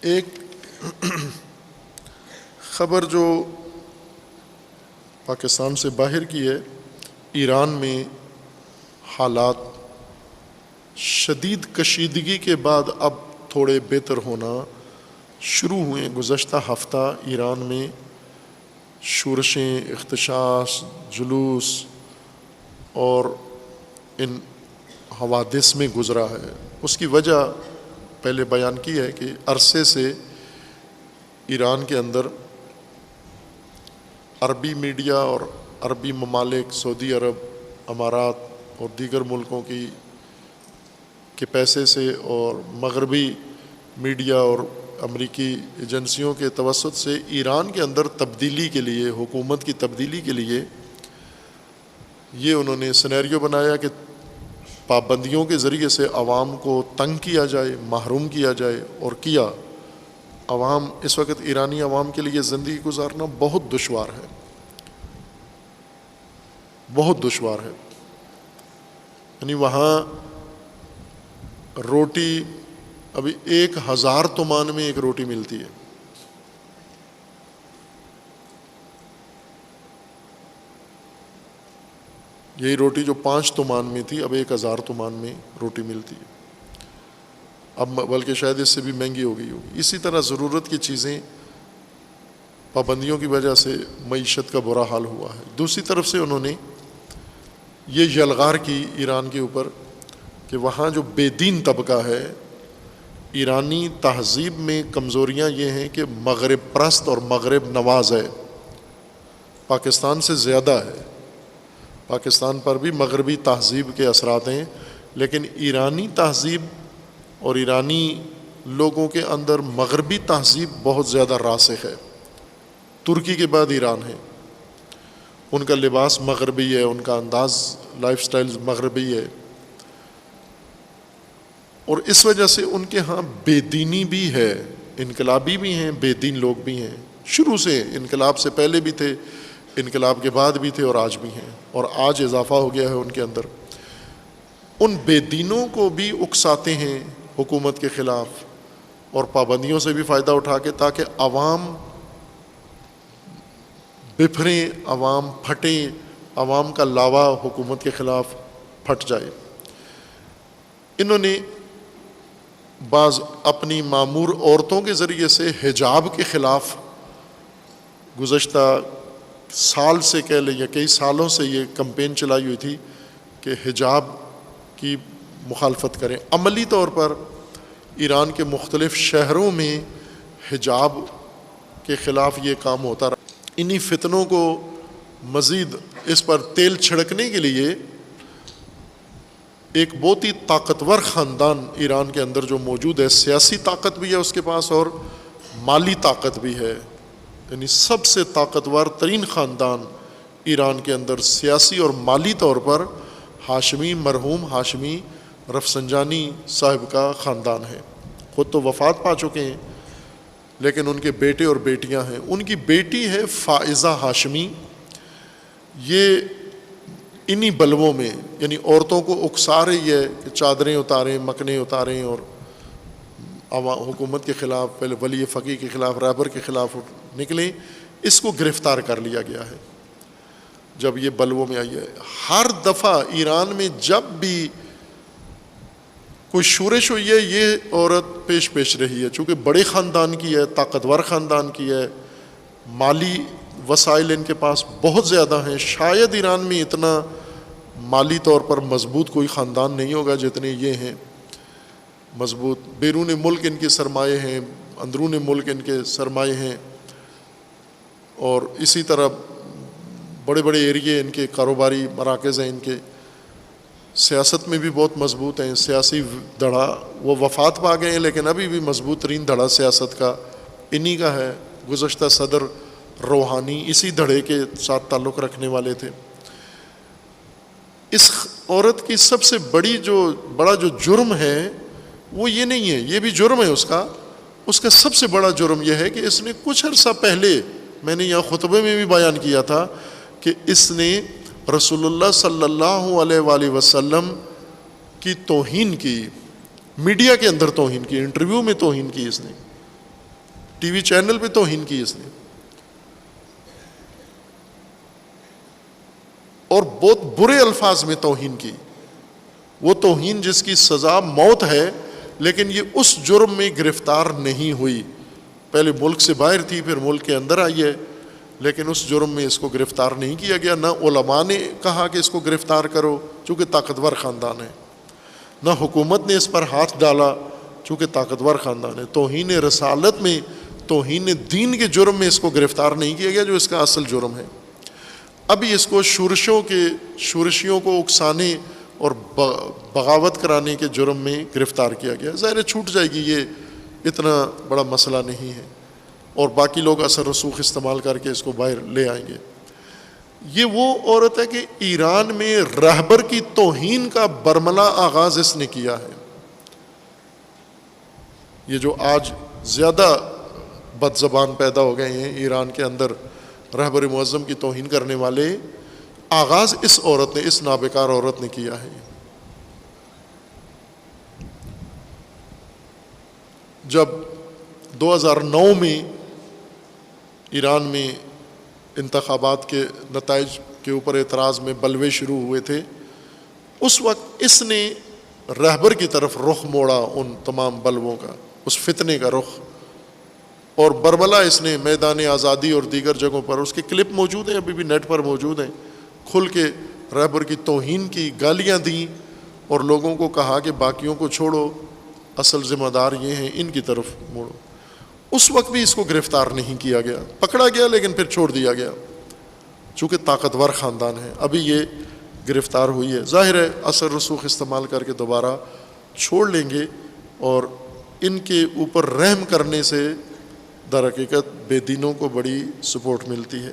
ایک خبر جو پاکستان سے باہر کی ہے، ایران میں حالات شدید کشیدگی کے بعد اب تھوڑے بہتر ہونا شروع ہوئے۔ گزشتہ ہفتہ ایران میں شورشیں، اختشاش، جلوس اور ان حوادث میں گزرا ہے۔ اس کی وجہ پہلے بیان کی ہے کہ عرصے سے ایران کے اندر عربی میڈیا اور عربی ممالک، سعودی عرب، امارات اور دیگر ملکوں کے پیسے سے اور مغربی میڈیا اور امریکی ایجنسیوں کے توسط سے ایران کے اندر تبدیلی کے لیے، حکومت کی تبدیلی کے لیے یہ انہوں نے سینیریو بنایا کہ پابندیوں کے ذریعے سے عوام کو تنگ کیا جائے، محروم کیا جائے، اور کیا۔ عوام اس وقت ایرانی عوام کے لیے زندگی گزارنا بہت دشوار ہے، بہت دشوار ہے۔ یعنی وہاں روٹی ابھی 1000 تومان میں ایک روٹی ملتی ہے۔ یہی روٹی جو 5 تومان میں تھی اب 1000 تومان میں روٹی ملتی ہے، اب بلکہ شاید اس سے بھی مہنگی ہو گئی ہوگی۔ اسی طرح ضرورت کی چیزیں پابندیوں کی وجہ سے معیشت کا برا حال ہوا ہے۔ دوسری طرف سے انہوں نے یہ یلغار کی ایران کے اوپر کہ وہاں جو بے دین طبقہ ہے، ایرانی تہذیب میں کمزوریاں یہ ہیں کہ مغرب پرست اور مغرب نواز ہے، پاکستان سے زیادہ ہے۔ پاکستان پر بھی مغربی تہذیب کے اثرات ہیں، لیکن ایرانی تہذیب اور ایرانی لوگوں کے اندر مغربی تہذیب بہت زیادہ راسخ ہے۔ ترکی کے بعد ایران ہے۔ ان کا لباس مغربی ہے، ان کا انداز لائف سٹائل مغربی ہے، اور اس وجہ سے ان کے ہاں بے دینی بھی ہے، انقلابی بھی ہیں، بے دین لوگ بھی ہیں۔ شروع سے انقلاب سے پہلے بھی تھے، انقلاب کے بعد بھی تھے، اور آج بھی ہیں، اور آج اضافہ ہو گیا ہے ان کے اندر۔ ان بے دینوں کو بھی اکساتے ہیں حکومت کے خلاف، اور پابندیوں سے بھی فائدہ اٹھا کے، تاکہ عوام بپھریں، عوام پھٹیں، عوام کا لاوا حکومت کے خلاف پھٹ جائے۔ انہوں نے بعض اپنی معمور عورتوں کے ذریعے سے حجاب کے خلاف گزشتہ سال سے کہہ لیں یا کئی سالوں سے یہ کمپین چلائی ہوئی تھی کہ حجاب کی مخالفت کریں۔ عملی طور پر ایران کے مختلف شہروں میں حجاب کے خلاف یہ کام ہوتا رہا۔ انہی فتنوں کو مزید اس پر تیل چھڑکنے کے لیے ایک بہت ہی طاقتور خاندان ایران کے اندر جو موجود ہے، سیاسی طاقت بھی ہے اس کے پاس اور مالی طاقت بھی ہے، یعنی سب سے طاقتور ترین خاندان ایران کے اندر سیاسی اور مالی طور پر ہاشمی، مرحوم ہاشمی رفسنجانی صاحب کا خاندان ہے۔ خود تو وفات پا چکے ہیں، لیکن ان کے بیٹے اور بیٹیاں ہیں۔ ان کی بیٹی ہے فائزہ ہاشمی، یہ انہی بلووں میں، یعنی عورتوں کو اکسا رہی ہے کہ چادریں اتاریں، مکنے اتاریں، اور حکومت کے خلاف، پہلے ولی فقیہ کے خلاف، رہبر کے خلاف نکلیں۔ اس کو گرفتار کر لیا گیا ہے جب یہ بلووں میں آئی ہے۔ ہر دفعہ ایران میں جب بھی کوئی شورش ہوئی ہے، یہ عورت پیش رہی ہے، چونکہ بڑے خاندان کی ہے، طاقتور خاندان کی ہے، مالی وسائل ان کے پاس بہت زیادہ ہیں۔ شاید ایران میں اتنا مالی طور پر مضبوط کوئی خاندان نہیں ہوگا جتنے یہ ہیں مضبوط۔ بیرون ملک ان کے سرمایے ہیں، اندرون ملک ان کے سرمایے ہیں، اور اسی طرح بڑے بڑے ایریے ان کے کاروباری مراکز ہیں، ان کے سیاست میں بھی بہت مضبوط ہیں۔ سیاسی دھڑا، وہ وفات پا گئے ہیں لیکن ابھی بھی مضبوط ترین دھڑا سیاست کا انہی کا ہے۔ گزشتہ صدر روحانی اسی دھڑے کے ساتھ تعلق رکھنے والے تھے۔ اس عورت کی سب سے بڑا جو جرم ہے وہ یہ نہیں ہے، یہ بھی جرم ہے اس کا سب سے بڑا جرم یہ ہے کہ اس نے کچھ عرصہ پہلے، میں نے یہاں خطبے میں بھی بیان کیا تھا کہ اس نے رسول اللہ صلی اللہ علیہ وآلہ وسلم کی توہین کی، میڈیا کے اندر توہین کی، انٹرویو میں توہین کی اس نے، ٹی وی چینل پہ توہین کی اس نے، اور بہت برے الفاظ میں توہین کی، وہ توہین جس کی سزا موت ہے، لیکن یہ اس جرم میں گرفتار نہیں ہوئی، پہلے ملک سے باہر تھی پھر ملک کے اندر آئی ہے، لیکن اس جرم میں اس کو گرفتار نہیں کیا گیا۔ نہ علماء نے کہا کہ اس کو گرفتار کرو چونکہ طاقتور خاندان ہے، نہ حکومت نے اس پر ہاتھ ڈالا چونکہ طاقتور خاندان ہے۔ توہین رسالت میں، توہین دین کے جرم میں اس کو گرفتار نہیں کیا گیا جو اس کا اصل جرم ہے۔ ابھی اس کو شورشیوں کو اکسانے اور بغاوت کرانے کے جرم میں گرفتار کیا گیا۔ ظاہر چھوٹ جائے گی، یہ اتنا بڑا مسئلہ نہیں ہے، اور باقی لوگ اثر رسوخ استعمال کر کے اس کو باہر لے آئیں گے۔ یہ وہ عورت ہے کہ ایران میں رہبر کی توہین کا برملا آغاز اس نے کیا ہے۔ یہ جو آج زیادہ بد زبان پیدا ہو گئے ہیں ایران کے اندر، رہبر معظم کی توہین کرنے والے، آغاز اس عورت نے، اس نابکار عورت نے کیا ہے۔ جب 2009 میں ایران میں انتخابات کے نتائج کے اوپر اعتراض میں بلوے شروع ہوئے تھے، اس وقت اس نے رہبر کی طرف رخ موڑا، ان تمام بلووں کا، اس فتنے کا رخ، اور برملا اس نے میدان آزادی اور دیگر جگہوں پر، اس کے کلپ موجود ہیں، ابھی بھی نیٹ پر موجود ہیں، کھل کے رہبر کی توہین کی، گالیاں دیں، اور لوگوں کو کہا کہ باقیوں کو چھوڑو، اصل ذمہ دار یہ ہیں، ان کی طرف موڑو۔ اس وقت بھی اس کو گرفتار نہیں کیا گیا، پکڑا گیا لیکن پھر چھوڑ دیا گیا چونکہ طاقتور خاندان ہے۔ ابھی یہ گرفتار ہوئی ہے، ظاہر ہے اثر رسوخ استعمال کر کے دوبارہ چھوڑ لیں گے، اور ان کے اوپر رحم کرنے سے در حقیقت بے دینوں کو بڑی سپورٹ ملتی ہے۔